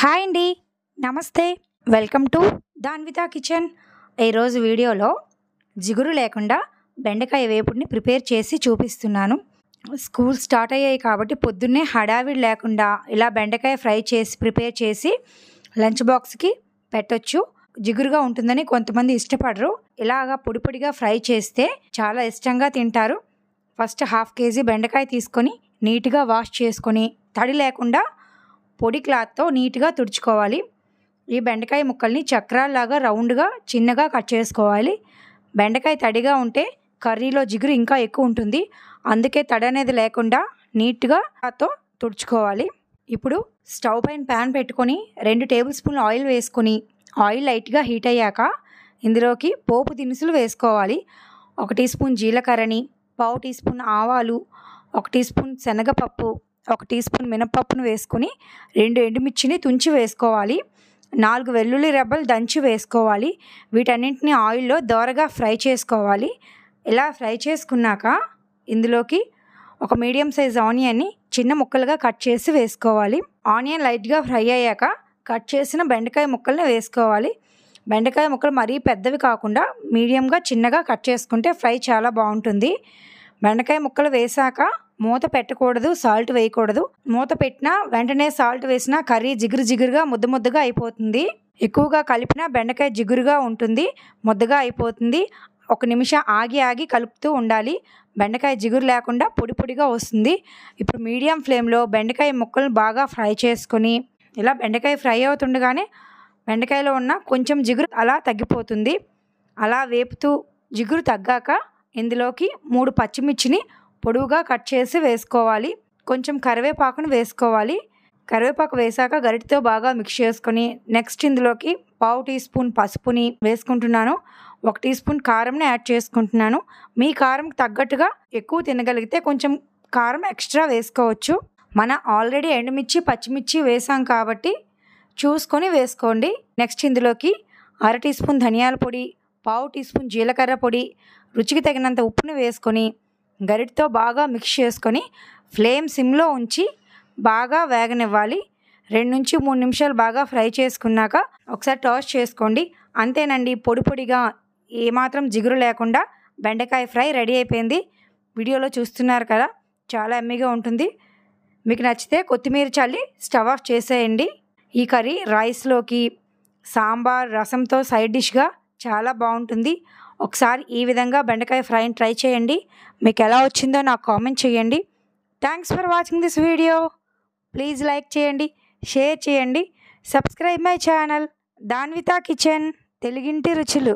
Hi అండి, నమస్తే. Welcome to Danvitha kitchen. ఈరోజు వీడియోలో జిగురు లేకుండా బెండకాయ వేపుడిని ప్రిపేర్ చేసి చూపిస్తున్నాను. స్కూల్ స్టార్ట్ అయ్యాయి కాబట్టి పొద్దున్నే హడావిడి లేకుండా ఇలా బెండకాయ ఫ్రై చేసి ప్రిపేర్ చేసి లంచ్ బాక్స్కి పెట్టొచ్చు. జిగురుగా ఉంటుందని కొంతమంది ఇష్టపడరు. ఇలాగా పొడి పొడిగా ఫ్రై చేస్తే చాలా ఇష్టంగా తింటారు. ఫస్ట్ 1/2 kg బెండకాయ తీసుకొని నీట్గా వాష్ చేసుకొని తడి లేకుండా పొడి క్లాత్తో నీట్గా తుడుచుకోవాలి. ఈ బెండకాయ ముక్కల్ని చక్రాల్లాగా రౌండ్గా చిన్నగా కట్ చేసుకోవాలి. బెండకాయ తడిగా ఉంటే కర్రీలో జిగురు ఇంకా ఎక్కువ ఉంటుంది. అందుకే తడి అనేది లేకుండా నీట్గా తో తుడుచుకోవాలి. ఇప్పుడు స్టవ్ పైన ప్యాన్ పెట్టుకొని 2 టేబుల్ స్పూన్లు ఆయిల్ వేసుకొని ఆయిల్ లైట్గా హీట్ అయ్యాక ఇందులోకి పోపు దినుసులు వేసుకోవాలి. 1 టీ స్పూన్ జీలకర్రని, 1/2 టీ స్పూన్ ఆవాలు, 1 టీ స్పూన్ శనగపప్పు, 1 టీ స్పూన్ మినపప్పును వేసుకొని 2 ఎండుమిర్చిని తుంచి వేసుకోవాలి. 4 వెల్లుల్లి రెబ్బలు దంచి వేసుకోవాలి. వీటన్నింటిని ఆయిల్లో దోరగా ఫ్రై చేసుకోవాలి. ఇలా ఫ్రై చేసుకున్నాక ఇందులోకి ఒక మీడియం సైజ్ ఆనియన్ని చిన్న ముక్కలుగా కట్ చేసి వేసుకోవాలి. ఆనియన్ లైట్గా ఫ్రై అయ్యాక కట్ చేసిన బెండకాయ ముక్కల్ని వేసుకోవాలి. బెండకాయ ముక్కలు మరీ పెద్దవి కాకుండా మీడియంగా చిన్నగా కట్ చేసుకుంటే ఫ్రై చాలా బాగుంటుంది. బెండకాయ ముక్కలు వేసాక మూత పెట్టకూడదు, సాల్ట్ వేయకూడదు. మూత పెట్టినా వెంటనే సాల్ట్ వేసినా కర్రీ జిగురుగా ముద్దగా అయిపోతుంది. ఎక్కువగా కలిపినా బెండకాయ జిగురుగా ఉంటుంది, ముద్దగా అయిపోతుంది. 1 నిమిషం ఆగి కలుపుతూ ఉండాలి. బెండకాయ జిగురు లేకుండా పొడి పొడిగా వస్తుంది. ఇప్పుడు మీడియం ఫ్లేమ్లో బెండకాయ ముక్కలను బాగా ఫ్రై చేసుకొని ఇలా బెండకాయ ఫ్రై అవుతుండగానే బెండకాయలో ఉన్న కొంచెం జిగురు అలా తగ్గిపోతుంది. అలా వేపుతూ జిగురు తగ్గాక ఇందులోకి 3 పచ్చిమిర్చిని పొడవుగా కట్ చేసి వేసుకోవాలి. కొంచెం కరివేపాకును వేసుకోవాలి. కరివేపాకు వేసాక గరిటెతో బాగా మిక్స్ చేసుకొని నెక్స్ట్ ఇందులోకి 1/2 టీ స్పూన్ పసుపుని వేసుకుంటున్నాను. 1 టీ స్పూన్ కారంని యాడ్ చేసుకుంటున్నాను. మీ కారంకి తగ్గట్టుగా ఎక్కువ తినగలిగితే కొంచెం కారం ఎక్స్ట్రా వేసుకోవచ్చు. మనం ఆల్రెడీ ఎండుమిర్చి పచ్చిమిర్చి వేసాం కాబట్టి చూసుకొని వేసుకోండి. నెక్స్ట్ ఇందులోకి 1/2 టీ స్పూన్ ధనియాల పొడి, 1/2 టీ స్పూన్ జీలకర్ర పొడి, రుచికి తగినంత ఉప్పుని వేసుకొని గరిటెతో బాగా మిక్స్ చేసుకొని ఫ్లేమ్ సిమ్లో ఉంచి బాగా వేగనివ్వాలి. 2 నుంచి 3 నిమిషాలు బాగా ఫ్రై చేసుకున్నాక ఒకసారి టాస్ చేసుకోండి. అంతేనండి, పొడి పొడిగా ఏమాత్రం జిగురు లేకుండా బెండకాయ ఫ్రై రెడీ అయిపోయింది. వీడియోలో చూస్తున్నారు కదా, చాలా యమ్మీగా ఉంటుంది. మీకు నచ్చితే కొత్తిమీర చల్లి స్టవ్ ఆఫ్ చేసేయండి. ఈ కర్రీ రైస్లోకి, సాంబార్, రసంతో సైడ్ డిష్గా చాలా బాగుంటుంది. ఒకసారి ఈ విధంగా బెండకాయ ఫ్రైని ట్రై చేయండి. మీకు ఎలా వచ్చిందో నాకు కామెంట్ చేయండి. Thanks for watching this video. Please like చేయండి, షేర్ చేయండి, subscribe my channel Danvitha kitchen తెలుగింటి రుచులు.